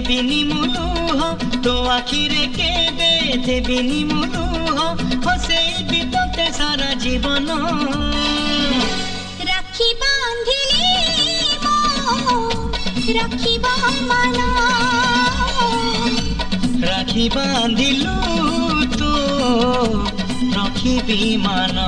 देबिनी मुलुह तो आखिरे केबे देबिनी मुलुह हसेबी तोते सारा जीवन राखी बांधिली राखिबा मान राखी बांधिलु तो रखिबी मान।